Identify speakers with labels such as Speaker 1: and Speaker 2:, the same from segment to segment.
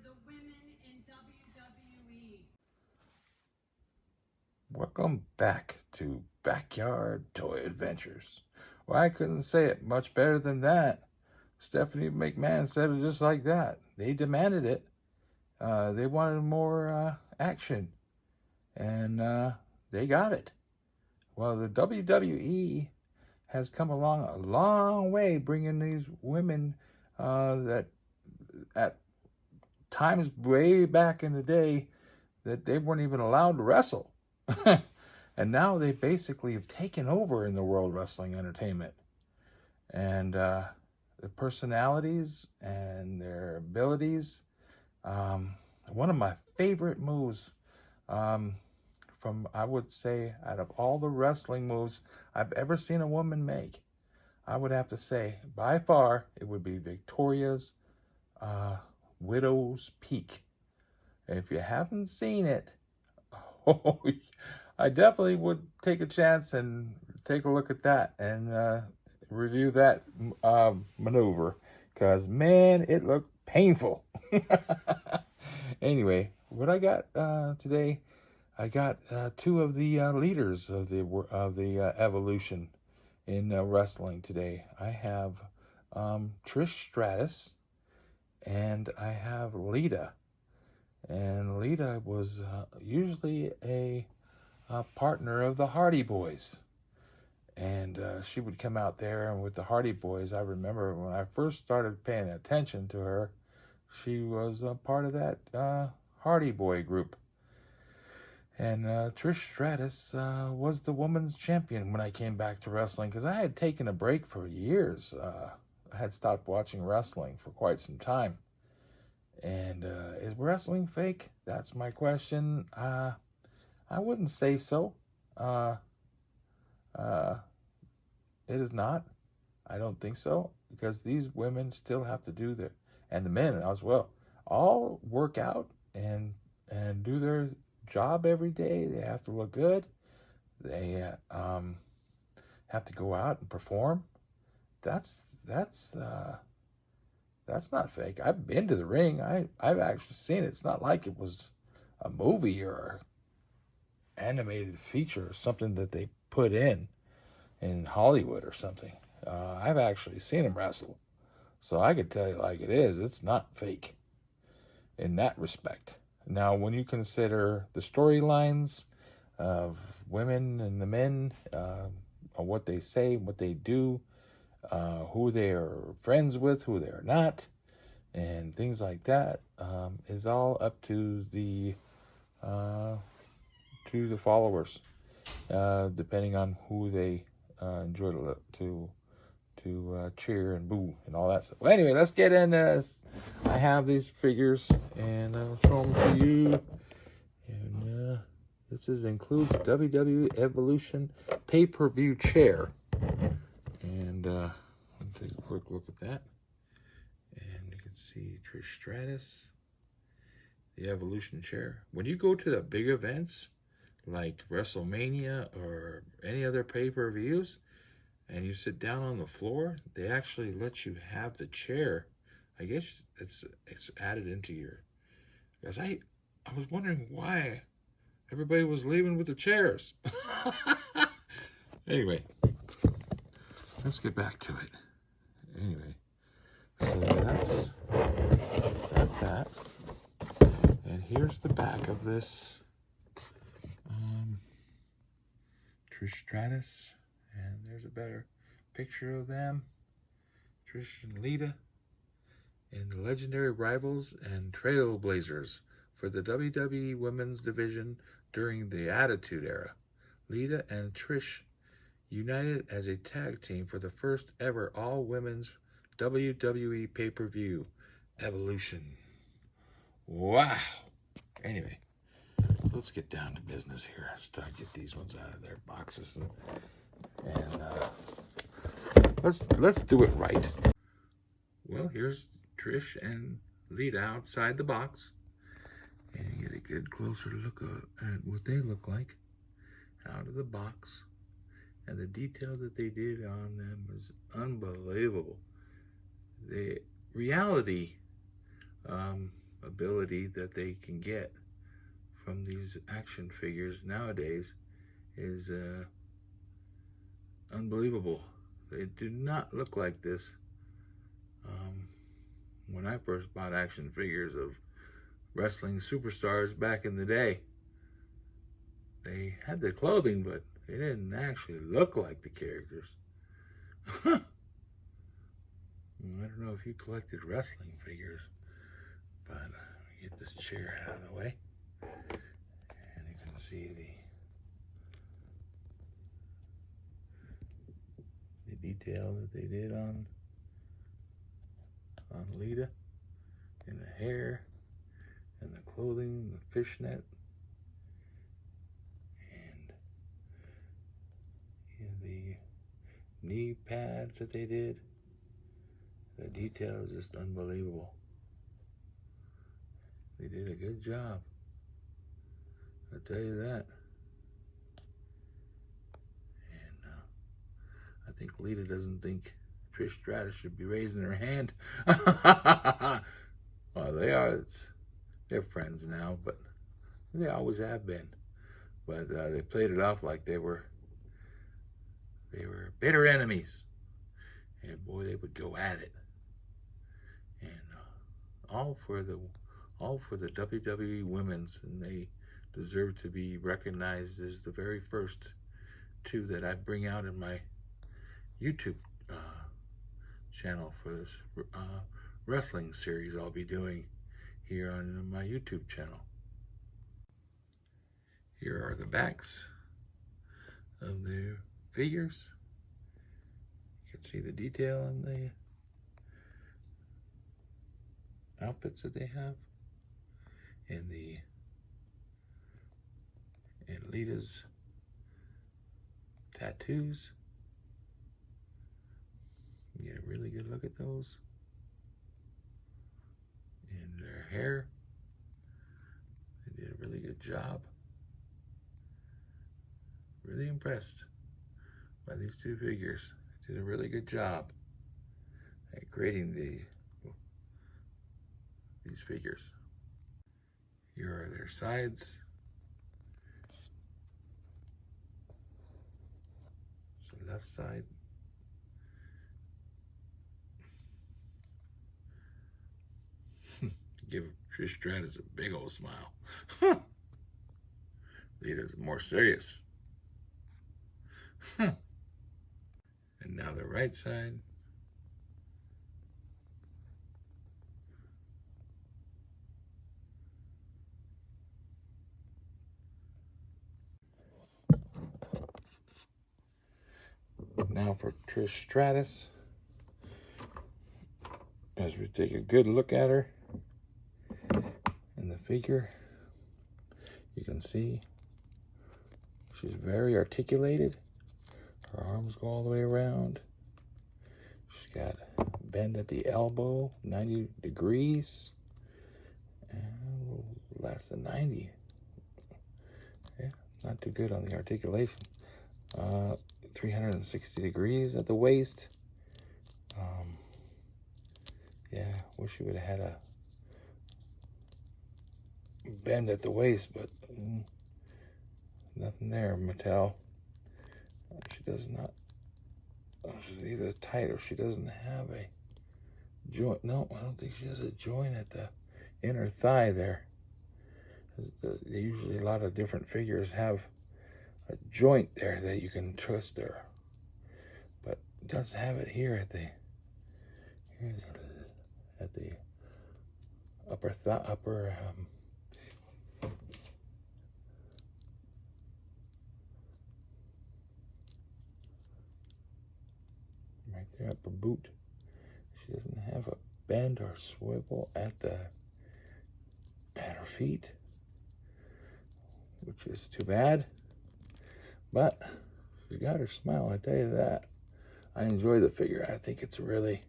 Speaker 1: the women in WWE.
Speaker 2: Welcome back to Backyard Toy Adventures. Well, I couldn't say it much better than that. Stephanie McMahon said it just like that. They demanded it. They wanted more action, and they got it. Well, the WWE has come along a long way, bringing these women that at times way back in the day that they weren't even allowed to wrestle. And now they basically have taken over in the World Wrestling Entertainment. And the personalities and their abilities. One of my favorite moves from, I would say, out of all the wrestling moves I've ever seen a woman make, I would have to say, by far, it would be Victoria's Widow's Peak. And if you haven't seen it, oh, I definitely would take a chance and take a look at that and review that maneuver, because, man, it looked painful. Anyway, what I got today, I got two of the leaders of the evolution in wrestling today. I have Trish Stratus, and I have Lita. And Lita was usually a partner of the Hardy Boys. And she would come out there, and with the Hardy Boys, I remember when I first started paying attention to her, she was a part of that Hardy Boy group. And Trish Stratus was the women's champion when I came back to wrestling, because I had taken a break for years. I had stopped watching wrestling for quite some time. And is wrestling fake? That's my question. I wouldn't say so. It is not. I don't think so, because these women still have to do their, and the men as well, all work out and do their job every day. They have to look good. They have to go out and perform. That's not fake. I've been to the ring. I've actually seen it. It's not like it was a movie or animated feature or something that they put in Hollywood or something. I've actually seen him wrestle. So I could tell you like it is. It's not fake in that respect. Now, when you consider the storylines of women and the men, what they say, what they do, who they are friends with, who they are not, and things like that, is all up to the followers, depending on who they enjoy to cheer and boo and all that stuff. Well, anyway, let's get into this. I have these figures, and I'll show them to you. And this includes WWE Evolution pay-per-view chair. And I'll take a quick look at that. And you can see Trish Stratus, the Evolution chair. When you go to the big events like WrestleMania or any other pay-per-views, and you sit down on the floor, they actually let you have the chair. I guess it's added into your, because I was wondering why everybody was leaving with the chairs. Anyway, let's get back to it. Anyway, so that's that. And here's the back of this Trish Stratus. And there's a better picture of them. Trish and Lita. And the legendary rivals and trailblazers for the WWE Women's Division during the Attitude Era. Lita and Trish united as a tag team for the first ever all-women's WWE pay-per-view, Evolution. Wow! Anyway, let's get down to business here. Start to get these ones out of their boxes and let's do it right. Well, here's Trish and Lita outside the box, and you get a good closer look at what they look like out of the box, and the detail that they did on them was unbelievable. The reality ability that they can get from these action figures nowadays is unbelievable. They do not look like this. When I first bought action figures of wrestling superstars back in the day, they had the clothing, but they didn't actually look like the characters. I don't know if you collected wrestling figures, but get this chair out of the way, and you can see the detail that they did on Lita, and the hair, and the clothing, the fishnet, and the knee pads that they did. The detail is just unbelievable. They did a good job, I'll tell you that. And I think Lita doesn't think Trish Stratus should be raising her hand. Well, they're friends now, but they always have been. But they played it off like they were bitter enemies. And boy, they would go at it. And all for the WWE women's, and they deserve to be recognized as the very first two that I bring out in my YouTube channel for this wrestling series I'll be doing here on my YouTube channel. Here are the backs of the figures. You can see the detail in the outfits that they have, and Lita's tattoos. You get a really good look at those. And their hair. They did a really good job. Really impressed by these two figures. They did a really good job at creating these figures. Here are their sides. So left side. Give Trish Stratus a big old smile. Lita's more serious. And now the right side. Now for Trish Stratus. As we take a good look at her in the figure, you can see she's very articulated. Her arms go all the way around. She's got bend at the elbow, 90 degrees, and less than 90. Yeah, not too good on the articulation. 360 degrees at the waist. Yeah, wish you would have had a bend at the waist, but nothing there, Mattel. She does not. She's either tight or she doesn't have a joint. No, I don't think she has a joint at the inner thigh there. Usually a lot of different figures have a joint there that you can twist there, but it doesn't have it here at the upper right there, upper boot. She doesn't have a bend or swivel at her feet, which is too bad. But she's got her smile, I tell you that. I enjoy the figure. I think it's really,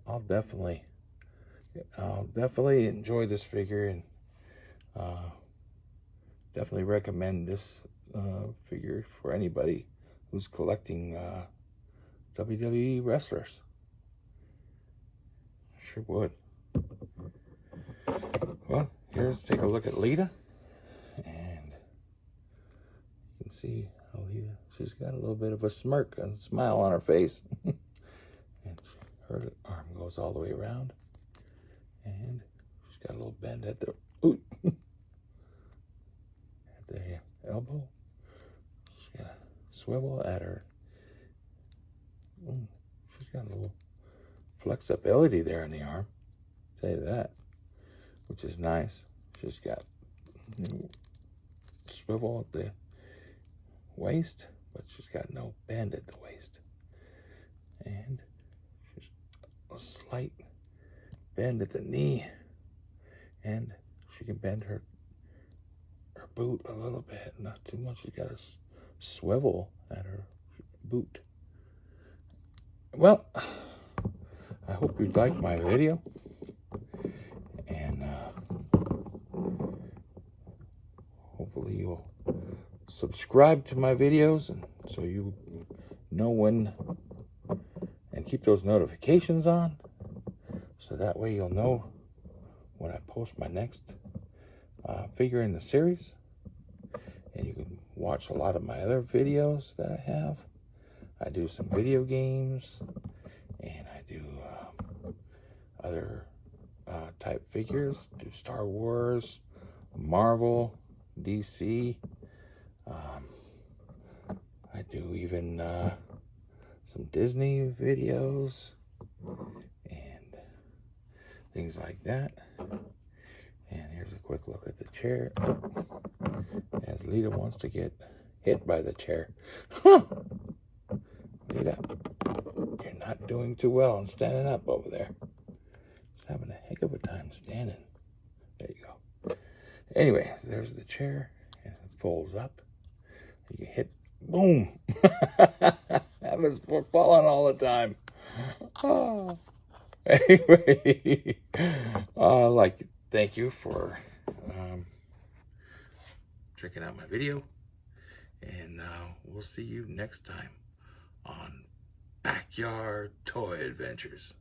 Speaker 2: I'll definitely enjoy this figure, and definitely recommend this figure for anybody who's collecting WWE wrestlers. Sure would. Here's take a look at Lita, and you can see how Lita, she's got a little bit of a smirk and smile on her face. And her arm goes all the way around, and she's got a little bend at the elbow. She's got a swivel at her. She's got a little flexibility there in the arm. I'll tell you that, which is nice. She's got swivel at the waist, but she's got no bend at the waist. And she's a slight bend at the knee, and she can bend her boot a little bit, not too much. She's got a swivel at her boot. Well, I hope you liked my video, and hopefully you'll subscribe to my videos, and so you know when, and keep those notifications on, so that way you'll know when I post my next figure in the series. And you can watch a lot of my other videos that I have. I do some video games, and I do other type figures. Do Star Wars, Marvel, DC. I do even some Disney videos and things like that. And here's a quick look at the chair, as Lita wants to get hit by the chair. Lita, you're not doing too well and standing up over there. She's having a heck of a time standing. There you go. Anyway, there's the chair, and it folds up. You get hit, boom. That was falling all the time. Oh. Anyway, thank you for checking out my video, and we'll see you next time on Backyard Toy Adventures.